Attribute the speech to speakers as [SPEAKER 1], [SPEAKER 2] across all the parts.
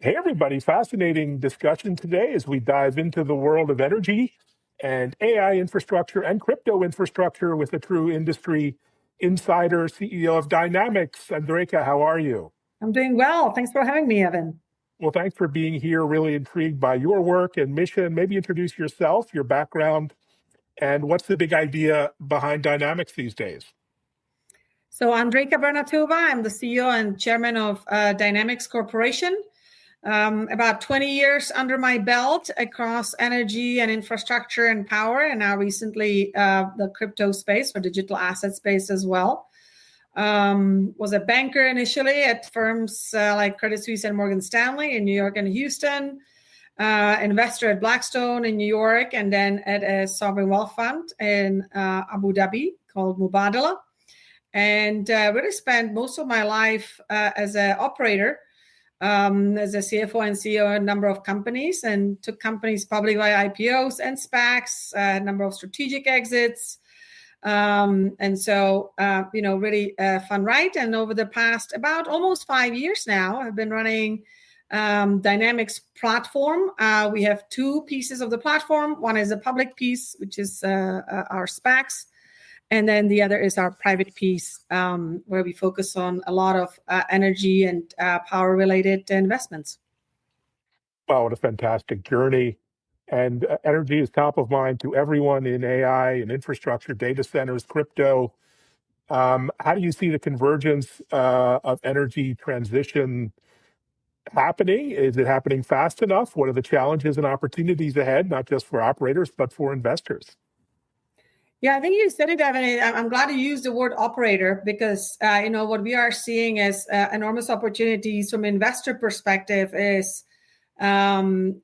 [SPEAKER 1] Hey, everybody. Fascinating discussion today as we dive into the world of energy and AI infrastructure and crypto infrastructure with a true industry insider, CEO of Dynamix. Andrejka, how are you?
[SPEAKER 2] I'm doing well. Thanks for having me, Evan.
[SPEAKER 1] Well, thanks for being here. Really intrigued by your work and mission. Maybe introduce yourself, your background, and what's the big idea behind Dynamix these days?
[SPEAKER 2] So Andrejka Bernatova, I'm the CEO and chairman of Dynamix Corporation. About 20 years under my belt across energy and infrastructure and power, and now recently the crypto space or digital asset space as well. Was a banker initially at firms like Credit Suisse and Morgan Stanley in New York and Houston, investor at Blackstone in New York, and then at a sovereign wealth fund in Abu Dhabi called Mubadala. And really spent most of my life as an operator, as a CFO and CEO of a number of companies, and took companies public via IPOs and SPACs, a number of strategic exits. And so, really a fun ride. And over the past about almost 5 years now, I've been running Dynamix platform. We have two pieces of the platform. One is a public piece, which is our SPACs. And then the other is our private piece, where we focus on a lot of energy and power-related investments.
[SPEAKER 1] Wow, what a fantastic journey. And energy is top of mind to everyone in AI and infrastructure, data centers, crypto. How do you see the convergence of energy transition happening? Is it happening fast enough? What are the challenges and opportunities ahead, not just for operators, but for investors?
[SPEAKER 2] Yeah, I think you said it, Evan. I'm glad you used the word operator because, what we are seeing as enormous opportunities from investor perspective is helping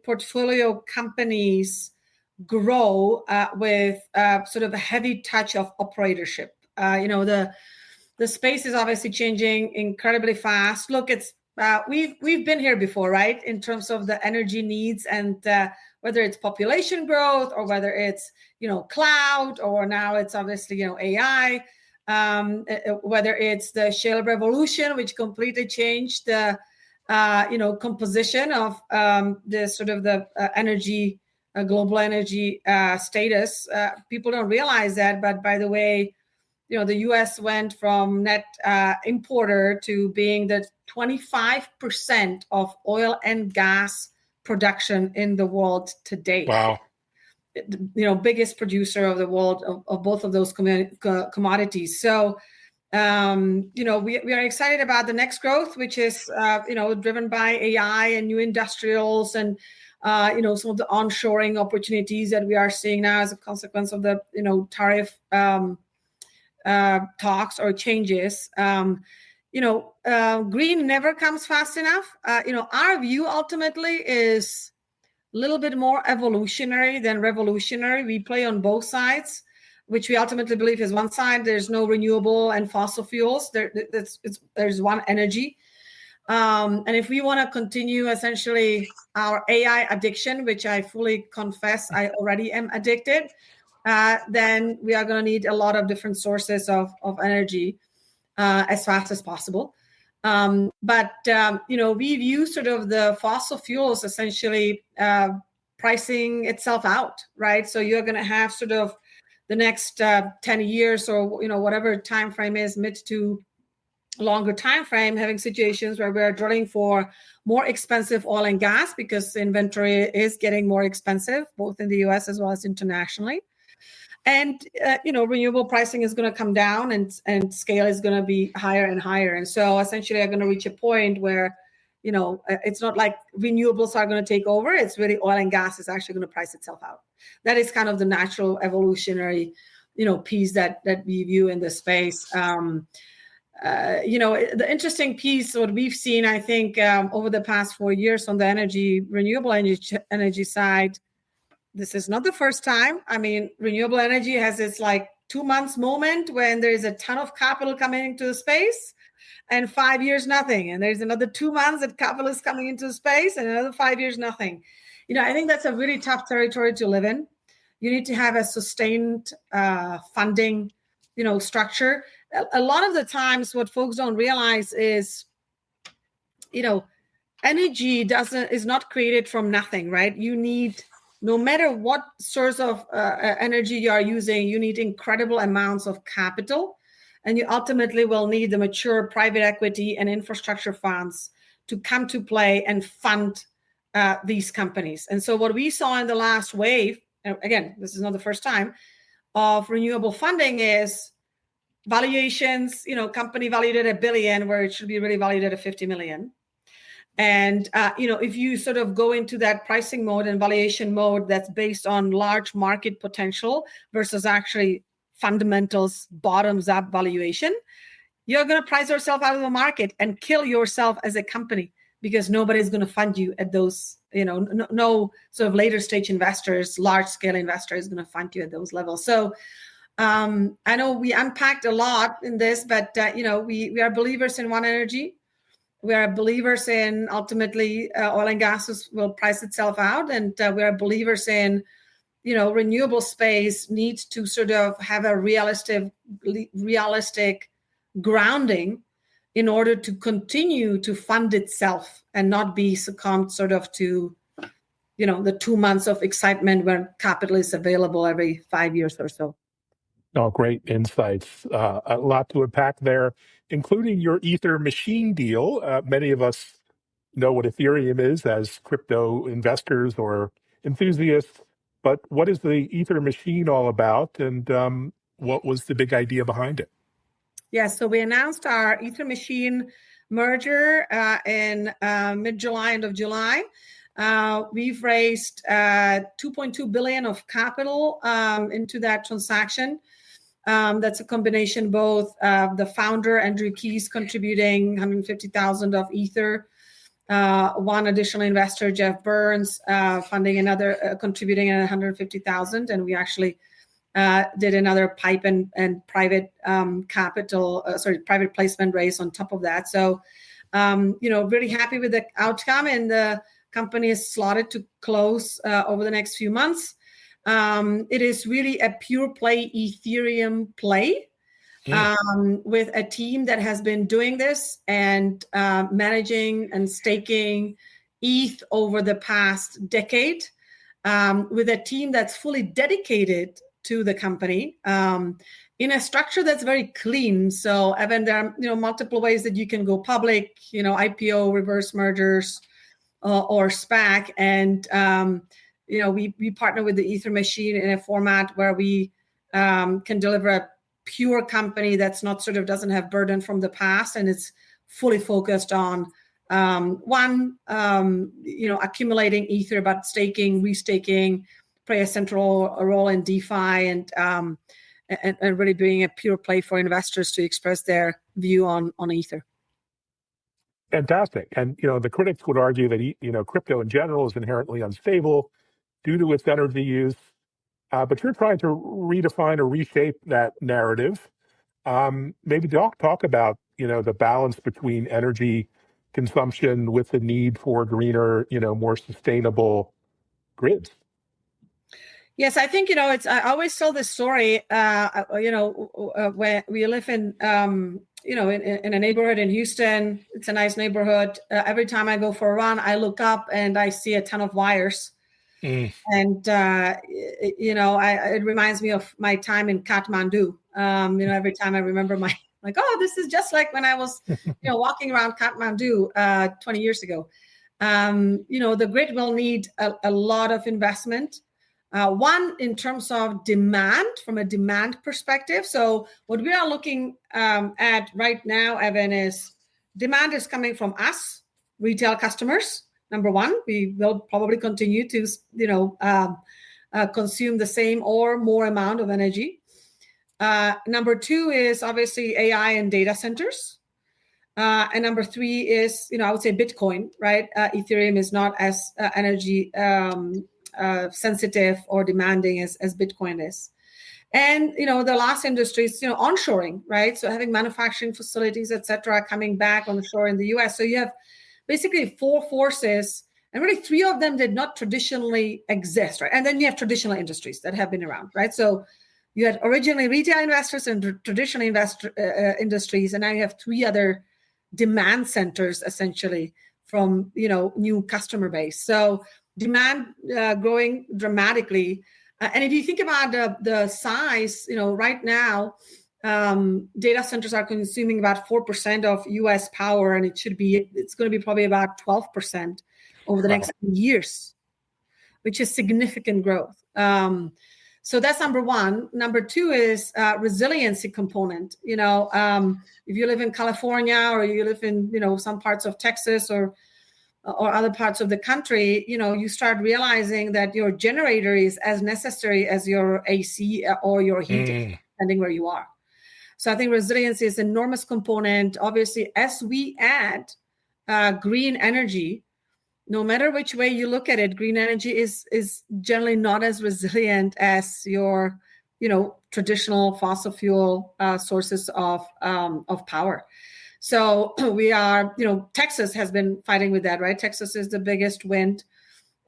[SPEAKER 2] portfolio companies grow with sort of a heavy touch of operatorship. The space is obviously changing incredibly fast. Look, it's we've been here before, right? In terms of the energy needs and whether it's population growth or whether it's cloud, or now it's obviously AI. Whether it's the shale revolution, which completely changed the composition of the sort of the energy, global energy status. People don't realize that, but by the way, the U.S. went from net importer to being the 25% of oil and gas production in the world today.
[SPEAKER 1] Wow.
[SPEAKER 2] Biggest producer of the world of both of those commodities. So, we are excited about the next growth, which is, driven by AI and new industrials and, some of the onshoring opportunities that we are seeing now as a consequence of the, tariff talks or changes. Green never comes fast enough. Our view ultimately is a little bit more evolutionary than revolutionary. We play on both sides, which we ultimately believe is one side. There's no renewable and fossil fuels. There's one energy. And if we want to continue essentially our AI addiction, which I fully confess I already am addicted, then we are going to need a lot of different sources of energy as fast as possible. But we view sort of the fossil fuels essentially pricing itself out, right? So you're going to have sort of the next 10 years or whatever time frame is, mid to longer time frame, having situations where we're drilling for more expensive oil and gas because inventory is getting more expensive, both in the US as well as internationally. And, renewable pricing is going to come down and scale is going to be higher and higher. And so essentially, I'm going to reach a point where, it's not like renewables are going to take over. It's really oil and gas is actually going to price itself out. That is kind of the natural evolutionary, piece that we view in this space. The interesting piece, what we've seen, I think, over the past 4 years on the renewable energy side, this is not the first time. I mean, renewable energy has its 2 months moment when there's a ton of capital coming into the space and 5 years, nothing. And there's another 2 months that capital is coming into the space and another 5 years, nothing. I think that's a really tough territory to live in. You need to have a sustained funding, structure. A lot of the times what folks don't realize is, energy is not created from nothing, right? You need, no matter what source of energy you are using, you need incredible amounts of capital, and you ultimately will need the mature private equity and infrastructure funds to come to play and fund these companies. And so what we saw in the last wave, again, this is not the first time, of renewable funding is valuations, company valued at $1 billion where it should be really valued at $50 million. And, if you sort of go into that pricing mode and valuation mode that's based on large market potential versus actually fundamentals, bottoms up valuation, you're going to price yourself out of the market and kill yourself as a company, because nobody's going to fund you at those, no sort of later stage investors, large scale investor is going to fund you at those levels. So I know we unpacked a lot in this, but, we are believers in one energy. We are believers in ultimately oil and gas will price itself out. And we are believers in, renewable space needs to sort of have a realistic grounding in order to continue to fund itself and not be succumbed sort of to, the 2 months of excitement when capital is available every 5 years or so.
[SPEAKER 1] Oh, great insights. A lot to unpack there, including your Ether machine deal. Many of us know what Ethereum is as crypto investors or enthusiasts, but what is the Ether machine all about, and what was the big idea behind it?
[SPEAKER 2] Yeah, so we announced our Ether machine merger in mid-July, end of July. We've raised $2.2 billion of capital into that transaction. That's a combination, both the founder, Andrew Keys, contributing 150,000 of Ether, one additional investor, Jeff Burns, funding another, contributing 150,000, and we actually did another PIPE and private private placement raise on top of that. So, really happy with the outcome, and the company is slotted to close over the next few months. It is really a pure play Ethereum play with a team that has been doing this and managing and staking ETH over the past decade, with a team that's fully dedicated to the company in a structure that's very clean. So, Evan, there are multiple ways that you can go public, IPO, reverse mergers, or SPAC, and we partner with the Ether machine in a format where we can deliver a pure company that's not sort of doesn't have burden from the past, and it's fully focused on accumulating Ether, but staking, restaking, play a central role in DeFi, and really being a pure play for investors to express their view on Ether.
[SPEAKER 1] Fantastic. And, the critics would argue that, crypto in general is inherently unstable due to its energy use. But you're trying to redefine or reshape that narrative. Maybe talk about, the balance between energy consumption with the need for greener, more sustainable grids.
[SPEAKER 2] Yes, I think, I always tell this story, where we live in, in a neighborhood in Houston. It's a nice neighborhood. Every time I go for a run, I look up and I see a ton of wires. And, it reminds me of my time in Kathmandu. Every time I remember this is just like when I was, walking around Kathmandu 20 years ago. The grid will need a lot of investment. One, in terms of demand, from a demand perspective. So what we are looking at right now, Evan, is demand is coming from us, retail customers. Number one, we will probably continue to, consume the same or more amount of energy. Number two is obviously AI and data centers. And number three is, I would say Bitcoin, right? Ethereum is not as energy sensitive or demanding as Bitcoin is. And, the last industry is, onshoring, right? So having manufacturing facilities, et cetera, coming back on the shore in the US. So you have basically four forces, and really three of them did not traditionally exist, right? And then you have traditional industries that have been around, right? So you had originally retail investors and traditional industries, and now you have three other demand centers, essentially, from new customer base. So demand growing dramatically. And if you think about the size, right now, data centers are consuming about 4% of US power, and it's going to be probably about 12% over the next few years, which is significant growth. So that's number one. Number two is resiliency component. If you live in California or you live in some parts of Texas or other parts of the country, you start realizing that your generator is as necessary as your AC or your heating, depending where you are. So I think resiliency is an enormous component. Obviously, as we add green energy, no matter which way you look at it, green energy is generally not as resilient as your, traditional fossil fuel sources of power. So we are, Texas has been fighting with that, right? Texas is the biggest wind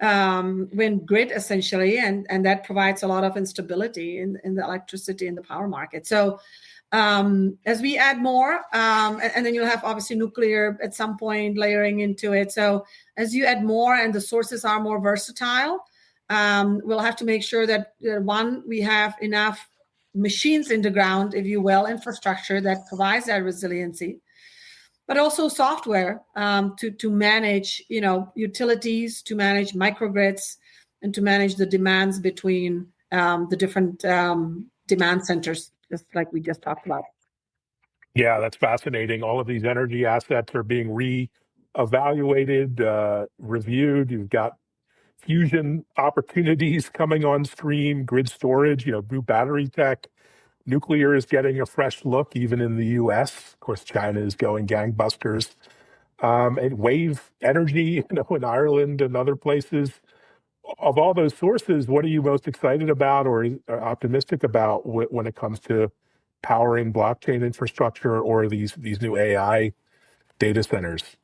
[SPEAKER 2] grid essentially, and that provides a lot of instability in the electricity and the power market. So as we add more, and then you'll have obviously nuclear at some point layering into it. So as you add more and the sources are more versatile, we'll have to make sure that one, we have enough machines in the ground, if you will, infrastructure that provides that resiliency, but also software to manage, utilities, to manage microgrids, and to manage the demands between the different demand centers, just like we just talked about.
[SPEAKER 1] Yeah, that's fascinating. All of these energy assets are being re-evaluated, reviewed. You've got fusion opportunities coming on stream, grid storage, new battery tech. Nuclear is getting a fresh look, even in the US. Of course, China is going gangbusters. And wave energy, in Ireland and other places. Of all those sources, what are you most excited about or optimistic about when it comes to powering blockchain infrastructure or these new AI data centers?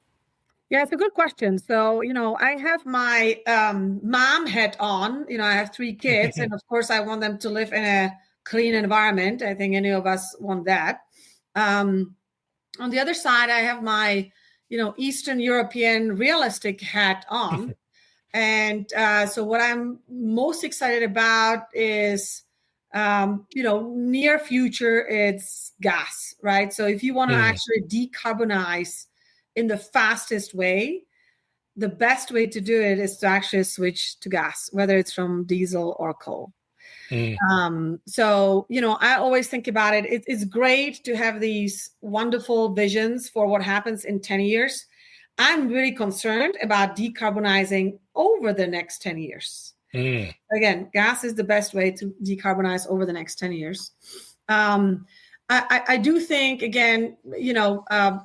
[SPEAKER 2] Yeah, it's a good question. So, I have my mom hat on. I have 3 kids, and of course, I want them to live in a clean environment. I think any of us want that. On the other side, I have my, Eastern European realistic hat on. And so what I'm most excited about is, near future, it's gas, right? So if you want to actually decarbonize in the fastest way, the best way to do it is to actually switch to gas, whether it's from diesel or coal. So, I always think about it. It's great to have these wonderful visions for what happens in 10 years. I'm really concerned about decarbonizing over the next 10 years. Again, gas is the best way to decarbonize over the next 10 years. I do think, again,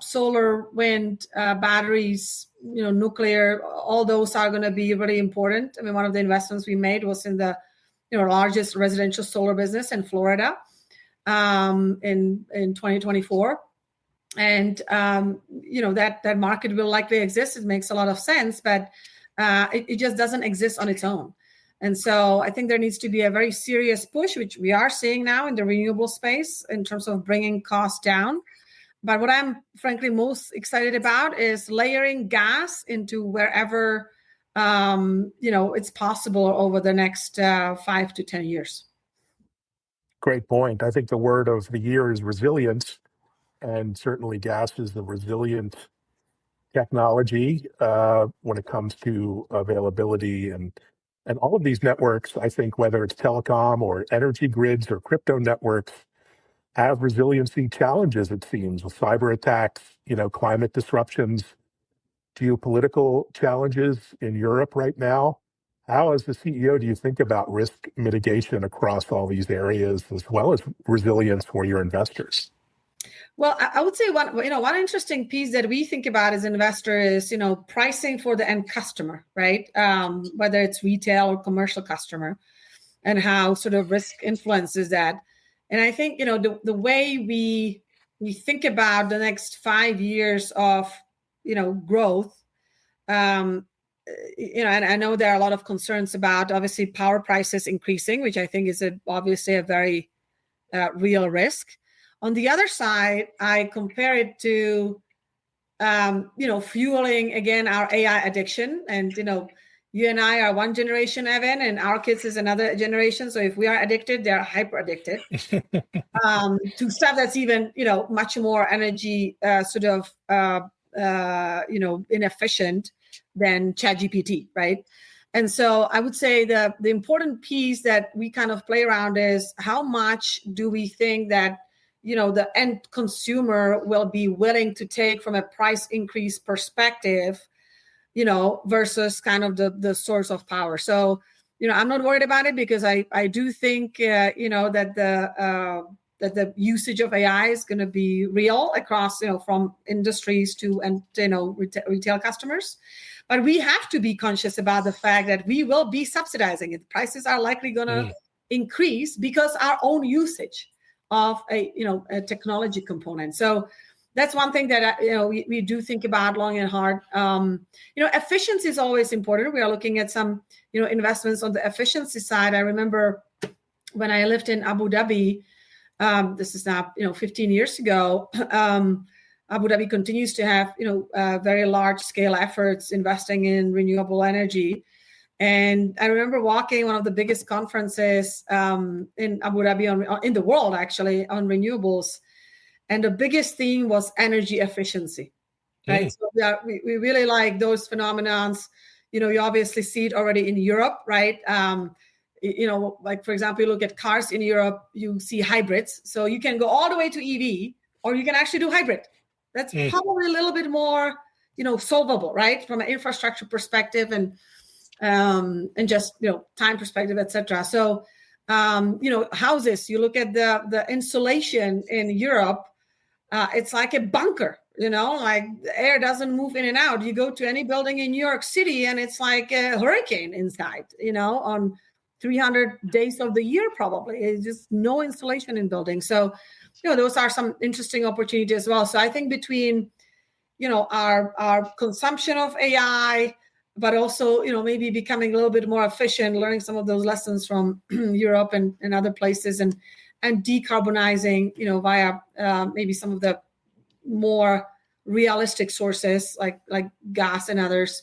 [SPEAKER 2] solar, wind, batteries, nuclear, all those are going to be really important. I mean, one of the investments we made was in the largest residential solar business in Florida in 2024. And, that market will likely exist. It makes a lot of sense, but it just doesn't exist on its own. And so I think there needs to be a very serious push, which we are seeing now in the renewable space in terms of bringing costs down. But what I'm frankly most excited about is layering gas into wherever, it's possible over the next 5 to 10 years.
[SPEAKER 1] Great point. I think the word of the year is resilience, and certainly gas is the resilient technology when it comes to availability and all of these networks. I think whether it's telecom or energy grids or crypto networks have resiliency challenges, it seems, with cyber attacks, climate disruptions, geopolitical challenges in Europe right now. How, as the CEO, do you think about risk mitigation across all these areas, as well as resilience for your investors?
[SPEAKER 2] Well, I would say one interesting piece that we think about as investors is, pricing for the end customer, right? Whether it's retail or commercial customer, and how sort of risk influences that. And I think, the way we think about the next 5 years of, growth, and I know there are a lot of concerns about obviously power prices increasing, which I think is obviously a very real risk. On the other side, I compare it to fueling again our AI addiction. And you and I are one generation, Evan, and our kids is another generation. So if we are addicted, they're hyper addicted to stuff that's even much more energy inefficient than ChatGPT, right? And so I would say the important piece that we kind of play around is how much do we think that the end consumer will be willing to take from a price increase perspective, versus kind of the source of power. So, I'm not worried about it because I do think, that the usage of AI is going to be real across, from industries to, retail customers. But we have to be conscious about the fact that we will be subsidizing it. Prices are likely going to increase because our own usage of a technology component. So that's one thing that we do think about long and hard. Efficiency is always important. We are looking at some investments on the efficiency side. I remember when I lived in Abu Dhabi. This is now 15 years ago. Abu Dhabi continues to have very large scale efforts investing in renewable energy. And I remember walking one of the biggest conferences in Abu Dhabi, in the world actually, on renewables. And the biggest theme was energy efficiency, right? So we really like those phenomenons. You obviously see it already in Europe, right? Like, for example, you look at cars in Europe, you see hybrids. So you can go all the way to EV, or you can actually do hybrid. That's probably a little bit more, solvable, right? From an infrastructure perspective and just, time perspective, et cetera. So, houses, you look at the insulation in Europe, it's like a bunker, like the air doesn't move in and out. You go to any building in New York City and it's like a hurricane inside, on 300 days of the year, probably. It's just no insulation in buildings. So, those are some interesting opportunities as well. So I think between, our consumption of AI, but also, maybe becoming a little bit more efficient, learning some of those lessons from Europe and other places, and decarbonizing, via maybe some of the more realistic sources like gas and others.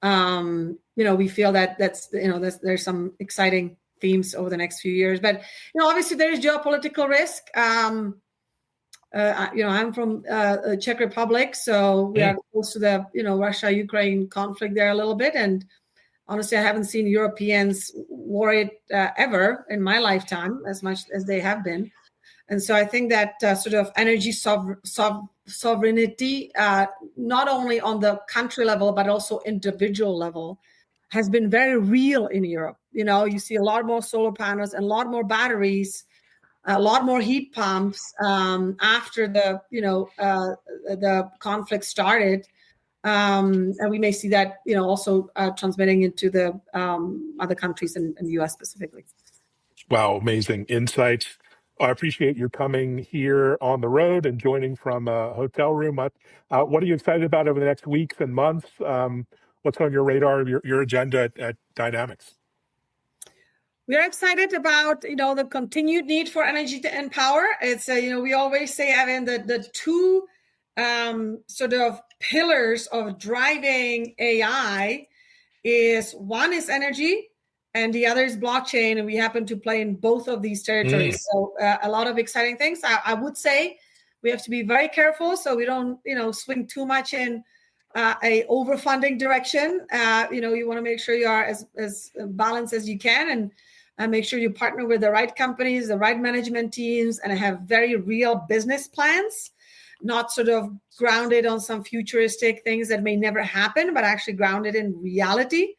[SPEAKER 2] We feel that there's some exciting themes over the next few years. But obviously there is geopolitical risk. I'm from Czech Republic, so we are close to the Russia-Ukraine conflict there a little bit. And honestly, I haven't seen Europeans worried ever in my lifetime as much as they have been. And so I think that sort of energy sovereignty, not only on the country level, but also individual level, has been very real in Europe. You see a lot more solar panels and a lot more batteries, a lot more heat pumps after the conflict started. And we may see that, also transmitting into the other countries and the US specifically.
[SPEAKER 1] Wow, amazing insights. I appreciate you coming here on the road and joining from a hotel room. What are you excited about over the next weeks and months? What's on your radar, your agenda at Dynamix?
[SPEAKER 2] We are excited about, the continued need for energy and power. It's, we always say, Evan, that the two sort of pillars of driving AI is one is energy and the other is blockchain. And we happen to play in both of these territories. So a lot of exciting things. I would say we have to be very careful so we don't, swing too much in a overfunding direction. You want to make sure you are as balanced as you can and make sure you partner with the right companies, the right management teams, and have very real business plans, not sort of grounded on some futuristic things that may never happen, but actually grounded in reality.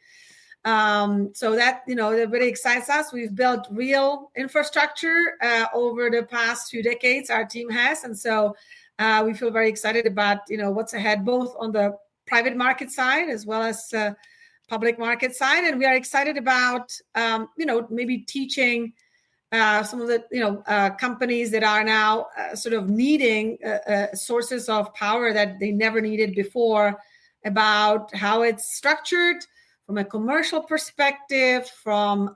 [SPEAKER 2] So that, that really excites us. We've built real infrastructure over the past few decades, our team has. And so we feel very excited about, what's ahead, both on the private market side as well as public market side. And we are excited about, maybe teaching some of the, companies that are now sort of needing sources of power that they never needed before, about how it's structured from a commercial perspective, from,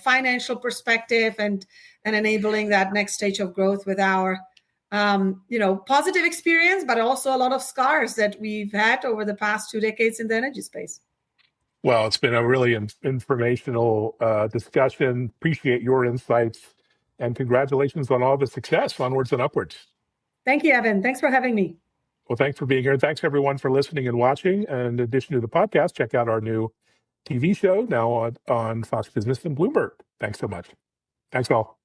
[SPEAKER 2] financial perspective, and enabling that next stage of growth with our positive experience, but also a lot of scars that we've had over the past 2 decades in the energy space.
[SPEAKER 1] Well, it's been a really informational discussion. Appreciate your insights, and congratulations on all the success. Onwards and upwards.
[SPEAKER 2] Thank you, Evan. Thanks for having me.
[SPEAKER 1] Well, thanks for being here. And thanks, everyone, for listening and watching. And in addition to the podcast, check out our new TV show now on Fox Business and Bloomberg. Thanks so much. Thanks all.